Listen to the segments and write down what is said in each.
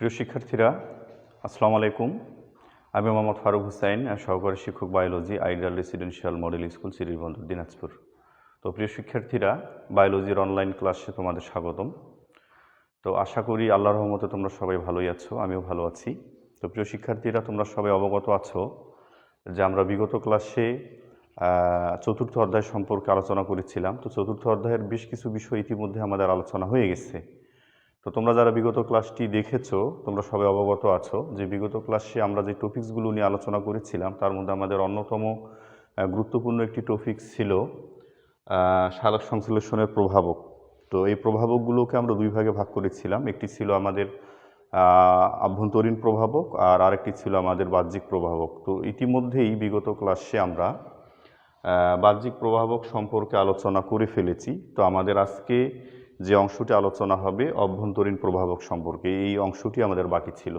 প্রিয় শিক্ষার্থীরা, আসসালামু আলাইকুম। আমি মোহাম্মদ ফারুক হুসাইন, সহকারী শিক্ষক biology, ideal residential model school, Shribandar, Dinajpur. তো প্রিয় শিক্ষার্থীরা, বায়োলজির অনলাইন ক্লাসে তোমাদের স্বাগতম। তো আশা করি আল্লাহর রহমতে তোমরা সবাই ভালোই আছো, আমিও ভালো আছি। তো প্রিয় শিক্ষার্থীরা, তোমরা সবাই অবগত আছো যে আমরা বিগত ক্লাসে চতুর্থ অধ্যায় সম্পর্কে আলোচনা করেছিলাম। তো চতুর্থ অধ্যায়ের বেশ কিছু বিষয় ইতিমধ্যে আমাদের আলোচনা হয়ে গেছে। তো তোমরা যারা বিগত ক্লাসটি দেখেছো, তোমরা সবাই অবগত আছো যে বিগত ক্লাসে আমরা যে টপিকসগুলো নিয়ে আলোচনা করেছিলাম তার মধ্যে আমাদের অন্যতম গুরুত্বপূর্ণ একটি টপিক ছিল সালোক সংশ্লেষণের প্রভাবক। তো এই প্রভাবকগুলোকে আমরা দুই ভাগে ভাগ করেছিলাম। একটি ছিল আমাদের আভ্যন্তরীণ প্রভাবক আর আরেকটি ছিল আমাদের বাহ্যিক প্রভাবক। তো ইতিমধ্যেই বিগত ক্লাসে আমরা বাহ্যিক প্রভাবক সম্পর্কে আলোচনা করে ফেলেছি। তো আমাদের আজকে যে অংশটি আলোচনা হবে অভ্যন্তরীণ প্রভাবক সম্পর্কে, এই অংশটি আমাদের বাকি ছিল।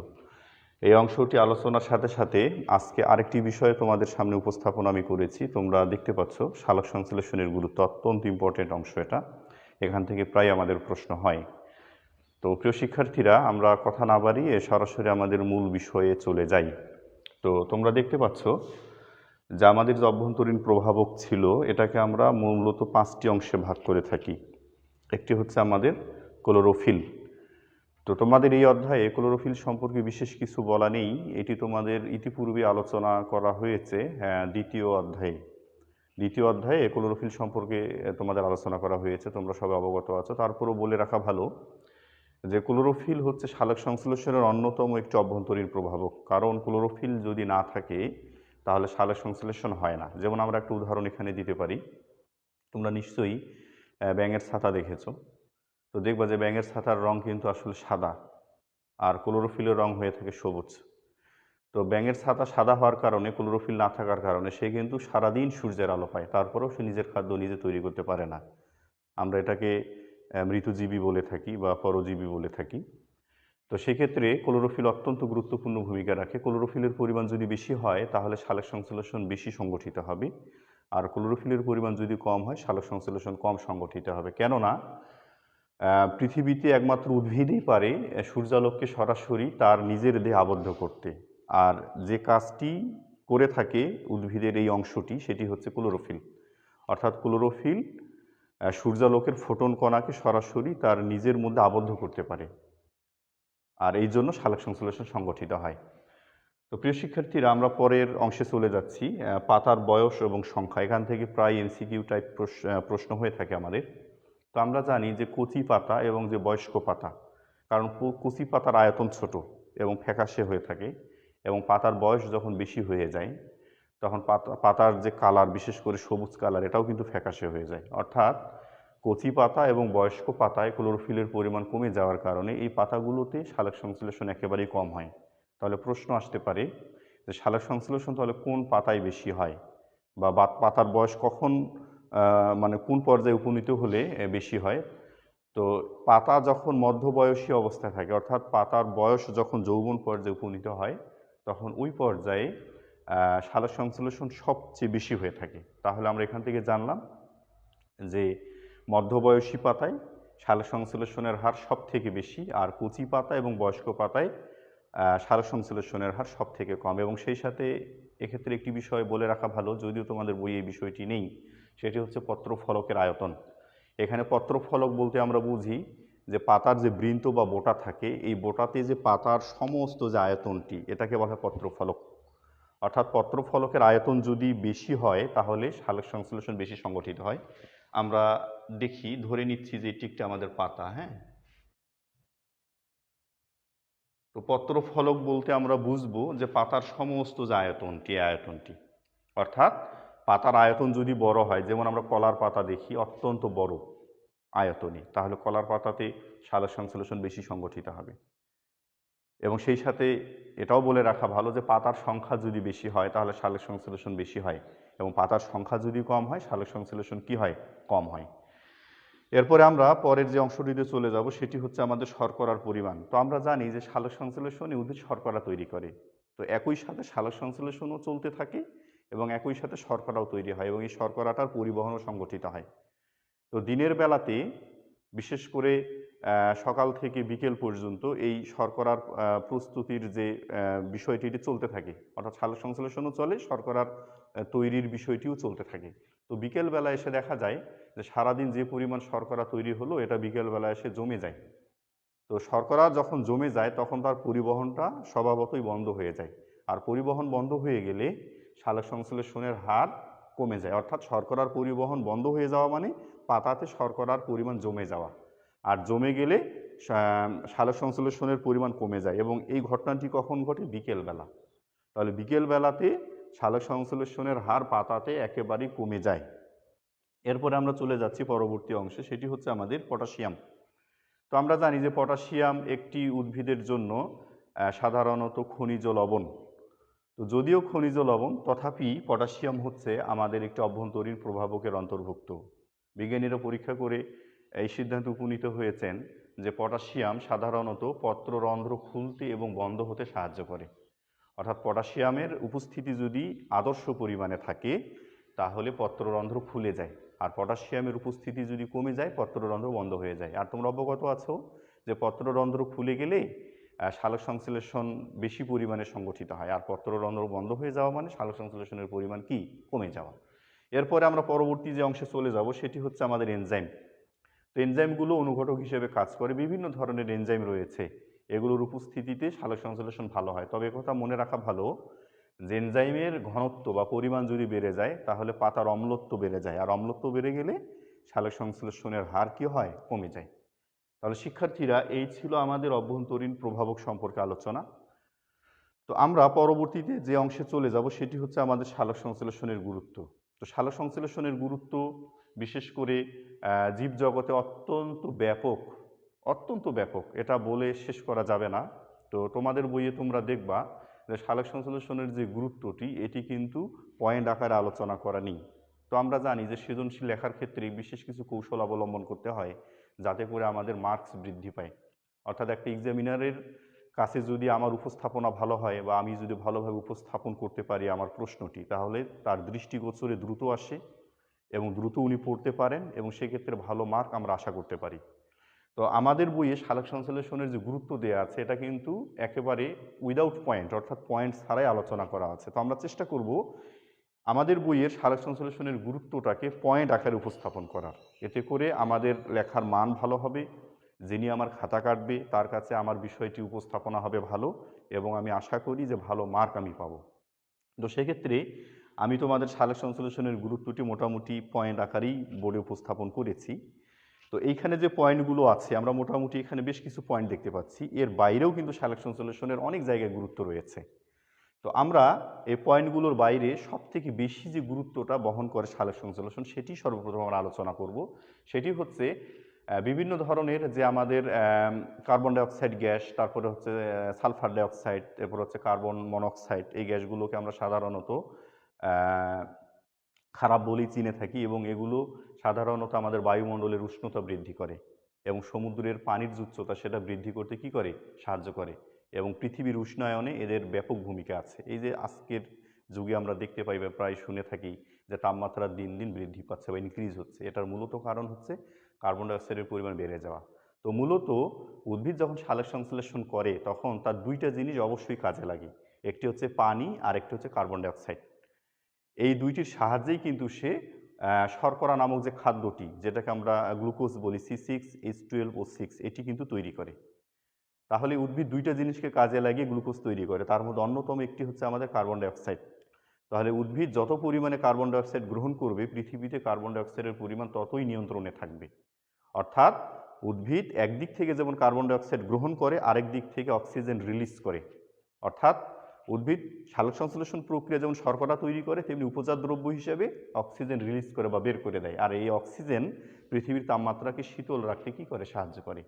এই অংশটি আলোচনার সাথে সাথে আজকে আরেকটি বিষয়ে তোমাদের সামনে উপস্থাপন আমি করেছি। তোমরা দেখতে পাচ্ছ সালোক সংশ্লেষণের গুরুত্ব, অত্যন্ত ইম্পর্টেন্ট অংশ এটা। এখান থেকে প্রায় আমাদের প্রশ্ন হয়। তো প্রিয় শিক্ষার্থীরা, আমরা কথা না বাড়িয়ে সরাসরি আমাদের মূল বিষয়ে চলে যাই। তো তোমরা দেখতে পাচ্ছ যে আমাদের যে অভ্যন্তরীণ প্রভাবক ছিল এটাকে আমরা মূলত 5টি অংশে ভাগ করে থাকি। একটি হচ্ছে আমাদের ক্লোরোফিল। তো তোমাদের এই অধ্যায়ে ক্লোরোফিল সম্পর্কে বিশেষ কিছু বলা নেই, এটি তোমাদের ইতিপূর্বে আলোচনা করা হয়েছে দ্বিতীয় অধ্যায়ে ক্লোরোফিল সম্পর্কে তোমাদের আলোচনা করা হয়েছে, তোমরা সবাই অবগত আছো। তারপরও বলে রাখা ভালো যে ক্লোরোফিল হচ্ছে সালোক সংশ্লেষণের অন্যতম একটি অভ্যন্তরীণ প্রভাবক। কারণ ক্লোরোফিল যদি না থাকে তাহলে সালোক সংশ্লেষণ হয় না। যেমন আমরা একটা উদাহরণ এখানে দিতে পারি। তোমরা নিশ্চয়ই ব্যাঙের ছাতা দেখেছো। তো দেখবা যে ব্যাঙের ছাতার রং কিন্তু আসলে সাদা, আর ক্লোরোফিলের রং হয়ে থাকে সবুজ। তো ব্যাঙের ছাতা সাদা হওয়ার কারণে, ক্লোরোফিল না থাকার কারণে সে কিন্তু সারাদিন সূর্যের আলো পায়, তারপরেও সে নিজের খাদ্য নিজে তৈরি করতে পারে না। আমরা এটাকে মৃতজীবী বলে থাকি বা পরজীবী বলে থাকি। তো সেক্ষেত্রে ক্লোরোফিল অত্যন্ত গুরুত্বপূর্ণ ভূমিকা রাখে। ক্লোরোফিলের পরিমাণ যদি বেশি হয় তাহলে সালোক সংশ্লেষণ বেশি সংগঠিত হবে, আর ক্লোরোফিলের পরিমাণ যদি কম হয় সালোক সংশ্লেষণ কম সংগঠিত হবে। কেননা পৃথিবীতে একমাত্র উদ্ভিদই পারে সূর্যালোককে সরাসরি তার নিজের দেহে আবদ্ধ করতে, আর যে কাজটি করে থাকে উদ্ভিদের এই অংশটি সেটি হচ্ছে ক্লোরোফিল। অর্থাৎ ক্লোরোফিল সূর্যালোকের ফোটন কণাকে সরাসরি তার নিজের মধ্যে আবদ্ধ করতে পারে, আর এই জন্য সালোক সংশ্লেষণ সংগঠিত হয়। তো প্রিয় শিক্ষার্থীরা, আমরা পরের অংশে চলে যাচ্ছি, পাতার বয়স এবং সংখ্যা। এখান থেকে প্রায় এমসিকিউ টাইপ প্রশ্ন হয়ে থাকে আমাদের। তো আমরা জানি যে কচি পাতা এবং যে বয়স্ক পাতা, কারণ কচি পাতার আয়তন ছোট এবং ফ্যাকাশে হয়ে থাকে, এবং পাতার বয়স যখন বেশি হয়ে যায় তখন পাতার যে কালার, বিশেষ করে সবুজ কালার, এটাও কিন্তু ফ্যাকাশে হয়ে যায়। অর্থাৎ কচি পাতা এবং বয়স্ক পাতায় ক্লোরোফিলের পরিমাণ কমে যাওয়ার কারণে এই পাতাগুলোতে সালোক সংশ্লেষণ একেবারেই কম হয়। তাহলে প্রশ্ন আসতে পারে যে সালোক সংশ্লেষণ তাহলে কোন পাতায় বেশি হয়, বা পাতার বয়স কখন মানে কোন পর্যায়ে উপনীত হলে বেশি হয়। তো পাতা যখন মধ্যবয়সী অবস্থায় থাকে, অর্থাৎ পাতার বয়স যখন যৌবন পর্যায়ে উপনীত হয়, তখন ওই পর্যায়ে সালোক সংশ্লেষণ সবচেয়ে বেশি হয়ে থাকে। তাহলে আমরা এখান থেকে জানলাম যে মধ্যবয়সী পাতায় সালোক সংশ্লেষণের হার সব থেকে বেশি, আর কচি পাতা এবং বয়স্ক পাতায় সালোক সংশ্লেষণের হার সব থেকে কম। এবং সেই সাথে এক্ষেত্রে একটি বিষয় বলে রাখা ভালো, যদিও তোমাদের বইয়ে এই বিষয়টি নেই, সেটি হচ্ছে পত্রফলকের আয়তন। এখানে পত্রফলক বলতে আমরা বুঝি যে পাতার যে বৃন্ত বা বোটা থাকে, এই বোটাতে যে পাতার সমস্ত যে আয়তনটি, এটাকে বলা হয় পত্রফলক। অর্থাৎ পত্রফলকের আয়তন যদি বেশি হয় তাহলে সালোক সংশ্লেষণ বেশি সংগঠিত হয়। আমরা দেখি, ধরে নিচ্ছি যে এটি একটি আমাদের পাতা, হ্যাঁ। তো পত্রফলক বলতে আমরা বুঝবো যে পাতার সমস্ত যে আয়তনটি, অর্থাৎ পাতার আয়তন যদি বড় হয়, যেমন আমরা কলার পাতা দেখি অত্যন্ত বড় আয়তনে, তাহলে কলার পাতাতে সালোক সংশ্লেষণ বেশি সংগঠিত হবে। এবং সেই সাথে এটাও বলে রাখা ভালো যে পাতার সংখ্যা যদি বেশি হয় তাহলে সালোক সংশ্লেষণ বেশি হয়, এবং পাতার সংখ্যা যদি কম হয় সালোক সংশ্লেষণ কি হয়? কম হয়। এরপরে আমরা পরের যে অংশটিতে চলে যাব সেটি হচ্ছে আমাদের শর্করার পরিমাণ। তো আমরা জানি যে সালোক সংশ্লেষণে উদ্ভিদ শর্করা তৈরি করে। তো একই সাথে সালোক সংশ্লেষণও চলতে থাকে এবং একই সাথে শর্করাও তৈরি হয়, এবং এই শর্করাটার পরিবহনও সংগঠিত হয়। তো দিনের বেলাতে বিশেষ করে সকাল থেকে বিকেল পর্যন্ত এই শর্করার প্রস্তুতির যে বিষয়টি এটি চলতে থাকে, অর্থাৎ সালোক সংশ্লেষণও চলে, শর্করার তৈরির বিষয়টিও চলতে থাকে। তো বিকেলবেলা এসে দেখা যায় যে সারাদিন যে পরিমাণ শর্করা তৈরি হলো এটা বিকেলবেলা এসে জমে যায়। তো শর্করা যখন জমে যায় তখন তার পরিবহনটা স্বভাবতই বন্ধ হয়ে যায়, আর পরিবহন বন্ধ হয়ে গেলে সালোক সংশ্লেষণের হার কমে যায়। অর্থাৎ শর্করার পরিবহন বন্ধ হয়ে যাওয়া মানে পাতাতে শর্করার পরিমাণ জমে যাওয়া, আর জমে গেলে সালোক সংশ্লেষণের পরিমাণ কমে যায়, এবং এই ঘটনাটি কখন ঘটে? বিকেলবেলা। তাহলে বিকেলবেলাতে সালোক সংশ্লেষণের হার পাতাতে একেবারেই কমে যায়। এরপরে আমরা চলে যাচ্ছি পরবর্তী অংশে, সেটি হচ্ছে আমাদের পটাশিয়াম। তো আমরা জানি যে পটাশিয়াম একটি উদ্ভিদের জন্য সাধারণত খনিজ লবণ। তো যদিও খনিজ লবণ, তথাপি পটাশিয়াম হচ্ছে আমাদের একটি অভ্যন্তরীণ প্রভাবকের অন্তর্ভুক্ত। বিজ্ঞানীরা পরীক্ষা করে এই সিদ্ধান্তে উপনীত হয়েছেন যে পটাশিয়াম সাধারণত পত্ররন্ধ্র খুলতে এবং বন্ধ হতে সাহায্য করে। অর্থাৎ পটাশিয়ামের উপস্থিতি যদি আদর্শ পরিমাণে থাকে তাহলে পত্ররন্ধ্র খুলে যায়, আর পটাশিয়ামের উপস্থিতি যদি কমে যায় পত্ররন্ধ্র বন্ধ হয়ে যায়। আর তোমরা অবগত আছো যে পত্ররন্ধ্র খুলে গেলে সালোক সংশ্লেষণ বেশি পরিমাণে সংগঠিত হয়, আর পত্ররন্ধ্র বন্ধ হয়ে যাওয়া মানে সালোক সংশ্লেষণের পরিমাণ কি? কমে যাওয়া। এরপরে আমরা পরবর্তী যে অংশে চলে যাব সেটি হচ্ছে আমাদের এনজাইম। তো এনজাইমগুলো অনুঘটক হিসেবে কাজ করে। বিভিন্ন ধরনের এনজাইম রয়েছে, এগুলোর উপস্থিতিতে সালোক সংশ্লেষণ ভালো হয়। তবে একথা মনে রাখা ভালো যে এনজাইমের ঘনত্ব বা পরিমাণ যদি বেড়ে যায় তাহলে পাতার অম্লত্ব বেড়ে যায়, আর অম্লত্ব বেড়ে গেলে সালোক সংশ্লেষণের হার কি হয়? কমে যায়। তাহলে শিক্ষার্থীরা, এই ছিল আমাদের অভ্যন্তরীণ প্রভাবক সম্পর্কে আলোচনা। তো আমরা পরবর্তীতে যে অংশে চলে যাব সেটি হচ্ছে আমাদের সালোক সংশ্লেষণের গুরুত্ব। তো সালোক সংশ্লেষণের গুরুত্ব বিশেষ করে জীবজগতে অত্যন্ত ব্যাপক, এটা বলে শেষ করা যাবে না। তো তোমাদের বইয়ে তোমরা দেখবা যে সালোক সংশ্লেষণের যে গুরুত্বটি এটি কিন্তু পয়েন্ট আকারে আলোচনা করা নেই। তো আমরা জানি যে সৃজনশীল লেখার ক্ষেত্রে বিশেষ কিছু কৌশল অবলম্বন করতে হয় যাতে করে আমাদের মার্কস বৃদ্ধি পায়। অর্থাৎ একটা এক্সামিনারের কাছে যদি আমার উপস্থাপনা ভালো হয় বা আমি যদি ভালোভাবে উপস্থাপন করতে পারি আমার প্রশ্নটি, তাহলে তার দৃষ্টিগোচরে দ্রুত আসে এবং দ্রুত উনি পড়তে পারেন, এবং সেক্ষেত্রে ভালো মার্ক আমরা আশা করতে পারি। তো আমাদের বইয়ে সালোক সংশ্লেষণের যে গুরুত্ব দেওয়া আছে এটা কিন্তু একেবারে উইদাউট পয়েন্ট, অর্থাৎ পয়েন্ট ছাড়াই আলোচনা করা আছে। তো আমরা চেষ্টা করব আমাদের বইয়ের সালোক সংশ্লেষণের গুরুত্বটাকে পয়েন্ট আকারে উপস্থাপন করার। এতে করে আমাদের লেখার মান ভালো হবে, যিনি আমার খাতা কাটবে তার কাছে আমার বিষয়টি উপস্থাপনা হবে ভালো, এবং আমি আশা করি যে ভালো মার্ক আমি পাবো। তো সেক্ষেত্রে আমি তোমাদের সালোক সংশ্লেষণের গুরুত্বটি মোটামুটি পয়েন্ট আকারেই বোর্ডে উপস্থাপন করেছি। তো এইখানে যে পয়েন্টগুলো আছে আমরা মোটামুটি এখানে বেশ কিছু পয়েন্ট দেখতে পাচ্ছি, এর বাইরেও কিন্তু সালোক সংশ্লেষণের অনেক জায়গায় গুরুত্ব রয়েছে। তো আমরা এই পয়েন্টগুলোর বাইরে সবথেকে বেশি যে গুরুত্বটা বহন করে সালোক সংশ্লেষণ সেটি সর্বপ্রথম আমরা আলোচনা করব। সেটি হচ্ছে বিভিন্ন ধরনের যে আমাদের কার্বন ডাইঅক্সাইড গ্যাস, তারপরে হচ্ছে সালফার ডাইঅক্সাইড, এরপর হচ্ছে কার্বন মনোক্সাইড, এই গ্যাসগুলোকে আমরা সাধারণত খারাপ বলেই চিনে থাকি, এবং এগুলো সাধারণত আমাদের বায়ুমণ্ডলের উষ্ণতা বৃদ্ধি করে এবং সমুদ্রের পানির যে উচ্চতা সেটা বৃদ্ধি করতে কি করে? সাহায্য করে, এবং পৃথিবীর উষ্ণায়নে এদের ব্যাপক ভূমিকা আছে। এই যে আজকের যুগে আমরা দেখতে পাই বা প্রায় শুনে থাকি যে তাপমাত্রা দিন দিন বৃদ্ধি পাচ্ছে বা ইনক্রিজ হচ্ছে, এটার মূলত কারণ হচ্ছে কার্বন ডাইঅক্সাইডের পরিমাণ বেড়ে যাওয়া। তো মূলত উদ্ভিদ যখন সালোক সংশ্লেষণ করে তখন তার দুইটা জিনিস অবশ্যই কাজে লাগে, একটি হচ্ছে পানি আর একটি হচ্ছে কার্বন ডাইঅক্সাইড। এই দুইটির সাহায্যেই কিন্তু সে শর্করা নামক যে খাদ্যটি, যেটাকে আমরা গ্লুকোজ বলি, C6H12O6, এটি কিন্তু তৈরি করে। তাহলে উদ্ভিদ দুইটা জিনিসকে কাজে লাগিয়ে গ্লুকোজ তৈরি করে, তার মধ্যে অন্যতম একটি হচ্ছে আমাদের কার্বন ডাইঅক্সাইড। তাহলে উদ্ভিদ যত পরিমাণে কার্বন ডাইঅক্সাইড গ্রহণ করবে পৃথিবীতে কার্বন ডাইঅক্সাইডের পরিমাণ ততই নিয়ন্ত্রণে থাকবে। অর্থাৎ উদ্ভিদ একদিক থেকে যেমন কার্বন ডাইঅক্সাইড গ্রহণ করে আরেক দিক থেকে অক্সিজেন রিলিজ করে। অর্থাৎ উদ্ভিদ সালোক সংশ্লেষণ প্রক্রিয়া যেমন শর্করা তৈরি করে তেমনি উপজাত দ্রব্য হিসেবে অক্সিজেন রিলিজ করে বা বের করে দেয়, আর এই অক্সিজেন পৃথিবীর তাপমাত্রাকে শীতল রাখতে কি করে? সাহায্য করে।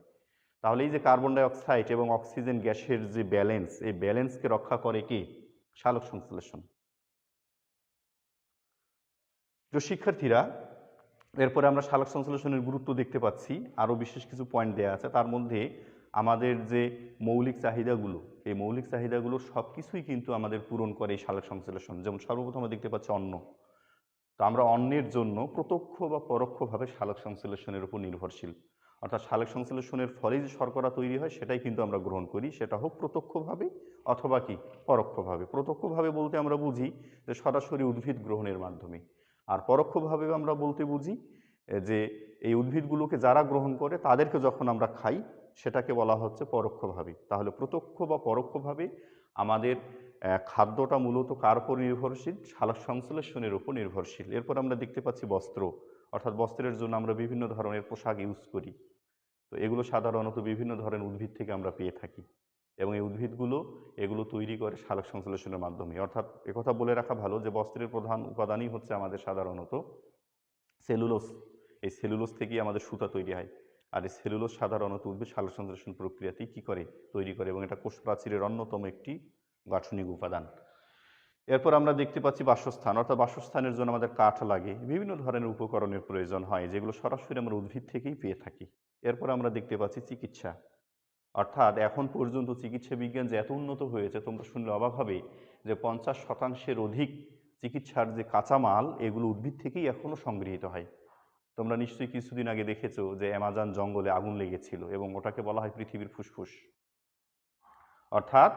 তাহলে এই যে কার্বন ডাইঅক্সাইড এবং অক্সিজেন গ্যাসের যে ব্যালেন্স, এই ব্যালেন্সকে রক্ষা করে কি? সালোক সংশ্লেষণ। তো শিক্ষার্থীরা, এরপরে আমরা সালোক সংশ্লেষণের গুরুত্ব দেখতে পাচ্ছি, আরও বিশেষ কিছু পয়েন্ট দেওয়া আছে। তার মধ্যে আমাদের যে মৌলিক চাহিদাগুলো, এই মৌলিক চাহিদাগুলো সব কিছুই কিন্তু আমাদের পূরণ করে এই সালোক সংশ্লেষণ। যেমন সর্বপ্রথম আমরা দেখতে পাচ্ছি অন্ন। তো আমরা অন্নের জন্য প্রত্যক্ষ বা পরোক্ষভাবে সালোক সংশ্লেষণের উপর নির্ভরশীল। অর্থাৎ সালোক সংশ্লেষণের ফলে যে শর্করা তৈরি হয় সেটাই কিন্তু আমরা গ্রহণ করি, সেটা হোক প্রত্যক্ষভাবে অথবা কি পরোক্ষভাবে। প্রত্যক্ষভাবে বলতে আমরা বুঝি যে সরাসরি উদ্ভিদ গ্রহণের মাধ্যমে, আর পরোক্ষভাবে আমরা বলতে বুঝি যে এই উদ্ভিদগুলোকে যারা গ্রহণ করে তাদেরকে যখন আমরা খাই সেটাকে বলা হচ্ছে পরোক্ষভাবে। তাহলে প্রত্যক্ষ বা পরোক্ষভাবে আমাদের খাদ্যটা মূলত কার উপর নির্ভরশীল? সালোক সংশ্লেষণের উপর নির্ভরশীল। এরপর আমরা দেখতে পাচ্ছি বস্ত্র, অর্থাৎ বস্ত্রের জন্য আমরা বিভিন্ন ধরনের পোশাক ইউজ করি। তো এগুলো সাধারণত বিভিন্ন ধরনের উদ্ভিদ থেকে আমরা পেয়ে থাকি, এবং এই উদ্ভিদগুলো এগুলো তৈরি করে সালোক সংশ্লেষণের মাধ্যমে। অর্থাৎ একথা বলে রাখা ভালো যে বস্ত্রের প্রধান উপাদানই হচ্ছে আমাদের সাধারণত সেলুলোজ। এই সেলুলোজ থেকেই আমাদের সুতা তৈরি হয়, আর এই সেলুলোজ সাধারণত উদ্ভিদ সালোক সংশ্লেষণ প্রক্রিয়াতেই কী করে? তৈরি করে, এবং এটা কোষ প্রাচীরের অন্যতম একটি গাঠনিক উপাদান। এরপর আমরা দেখতে পাচ্ছি বাসস্থান, অর্থাৎ বাসস্থানের জন্য আমাদের কাঠ লাগে, বিভিন্ন ধরনের উপকরণের প্রয়োজন হয় যেগুলো সরাসরি আমরা উদ্ভিদ থেকেই পেয়ে থাকি। এরপর আমরা দেখতে পাচ্ছি চিকিৎসা, অর্থাৎ এখন পর্যন্ত চিকিৎসা বিজ্ঞান যে এত উন্নত হয়েছে তোমরা শুনলে অবাক হবে যে 50% অধিক চিকিৎসার যে কাঁচামাল এগুলো উদ্ভিদ থেকেই এখনও সংগৃহীত হয়। তোমরা নিশ্চয়ই কিছুদিন আগে দেখেছো যে অ্যামাজন জঙ্গলে আগুন লেগেছিল, এবং ওটাকে বলা হয় পৃথিবীর ফুসফুস। অর্থাৎ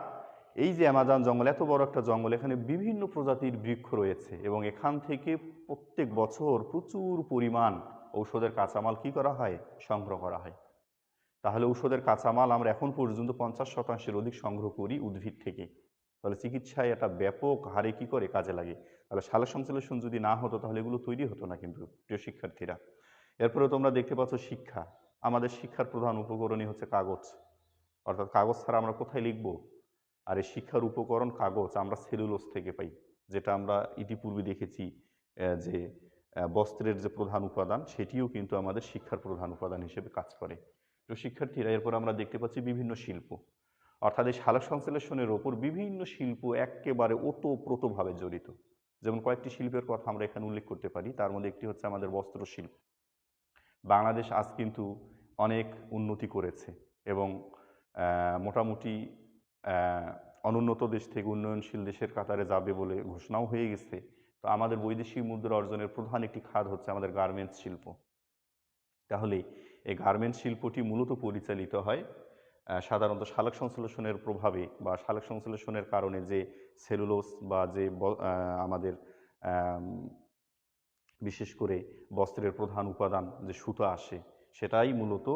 এই যে অ্যামাজন জঙ্গল, এত বড় একটা জঙ্গল, এখানে বিভিন্ন প্রজাতির বৃক্ষ রয়েছে, এবং এখান থেকে প্রত্যেক বছর প্রচুর পরিমাণ ঔষধের কাঁচামাল কী করা হয়? সংগ্রহ করা হয়। তাহলে ঔষধের কাঁচামাল আমরা এখন পর্যন্ত 50%-এর অধিক সংগ্রহ করি উদ্ভিদ থেকে। তাহলে চিকিৎসায় এটা ব্যাপক হারে কী করে? কাজে লাগে। তাহলে সালোক সংশ্লেষণ যদি না হতো তাহলে এগুলো তৈরি হতো না কিন্তু, প্রিয় শিক্ষার্থীরা। এরপরে তোমরা দেখতে পাচ্ছ শিক্ষা। আমাদের শিক্ষার প্রধান উপকরণই হচ্ছে কাগজ, অর্থাৎ কাগজ ছাড়া আমরা কোথায় লিখব? আর এই শিক্ষার উপকরণ কাগজ আমরা সেলুলোজ থেকে পাই, যেটা আমরা ইতিপূর্বে দেখেছি যে বস্ত্রের যে প্রধান উপাদান সেটিও কিন্তু আমাদের শিক্ষার প্রধান উপাদান হিসেবে কাজ করে। তো শিক্ষার্থীরা, এরপর আমরা দেখতে পাচ্ছি বিভিন্ন শিল্প, অর্থাৎ এই সালোক সংশ্লেষণের ওপর বিভিন্ন শিল্প একেবারে ওতপ্রোতভাবে জড়িত। যেমন কয়েকটি শিল্পের কথা আমরা এখানে উল্লেখ করতে পারি, তার মধ্যে একটি হচ্ছে আমাদের বস্ত্র শিল্প। বাংলাদেশ আজ কিন্তু অনেক উন্নতি করেছে, এবং মোটামুটি অনুন্নত দেশ থেকে উন্নয়নশীল দেশের কাতারে যাবে বলে ঘোষণাও হয়ে গেছে। তো আমাদের বৈদেশিক মুদ্রা অর্জনের প্রধান একটি খাত হচ্ছে আমাদের গার্মেন্টস শিল্প। তাহলে এই গার্মেন্টস শিল্পটি মূলত পরিচালিত হয় সাধারণত সালোক সংশ্লেষণের প্রভাবে বা সালোক সংশ্লেষণের কারণে যে সেলুলোজ বা যে আমাদের বিশেষ করে বস্ত্রের প্রধান উপাদান যে সুতা আসে, সেটাই মূলত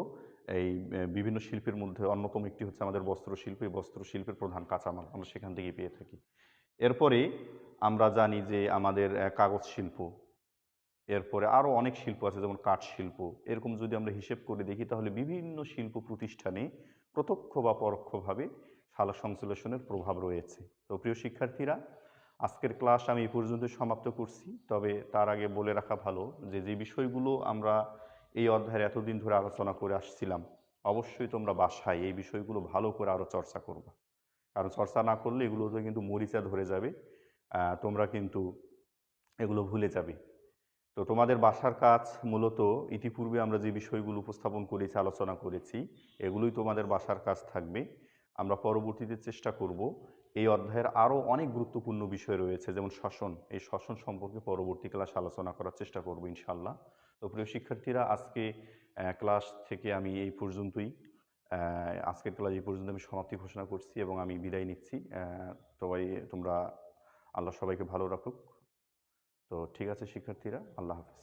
এই বিভিন্ন শিল্পের মধ্যে অন্যতম একটি হচ্ছে আমাদের বস্ত্রশিল্প। এই বস্ত্রশিল্পের প্রধান কাঁচামাল আমরা সেখান থেকেই পেয়ে থাকি। এরপরে আমরা জানি যে আমাদের কাগজ শিল্প, এরপরে আরও অনেক শিল্প আছে যেমন কাঠ শিল্প। এরকম যদি আমরা হিসেব করে দেখি তাহলে বিভিন্ন শিল্প প্রতিষ্ঠানে প্রত্যক্ষ বা পরোক্ষভাবে সালোক সংশ্লেষণের প্রভাব রয়েছে। তো প্রিয় শিক্ষার্থীরা, আজকের ক্লাস আমি এই পর্যন্ত সমাপ্ত করছি। তবে তার আগে বলে রাখা ভালো যে যে বিষয়গুলো আমরা এই অধ্যায়ের এতদিন ধরে আলোচনা করে আসছিলাম, অবশ্যই তোমরা বাসায় এই বিষয়গুলো ভালো করে আরও চর্চা করবা, কারণ চর্চা না করলে এগুলোতে কিন্তু মরিচা ধরে যাবে, তোমরা কিন্তু এগুলো ভুলে যাবে। তো তোমাদের বাসার কাজ মূলত ইতিপূর্বে আমরা যে বিষয়গুলো উপস্থাপন করেছি, আলোচনা করেছি, এগুলোই তোমাদের বাসার কাজ থাকবে। আমরা পরবর্তীতে চেষ্টা করব এই অধ্যায়ের আরও অনেক গুরুত্বপূর্ণ বিষয় রয়েছে যেমন শ্বসন, এই শ্বসন সম্পর্কে পরবর্তী ক্লাস আলোচনা করার চেষ্টা করব ইনশাল্লাহ। তো প্রিয় শিক্ষার্থীরা, আজকে ক্লাস থেকে আমি এই পর্যন্তই, আজকের ক্লাস এই পর্যন্ত আমি সমাপ্তি ঘোষণা করছি এবং আমি বিদায় নিচ্ছি। তোমরা আল্লাহ সবাইকে ভালো রাখুক। তো ঠিক আছে শিক্ষার্থীরা, আল্লাহ হাফেজ।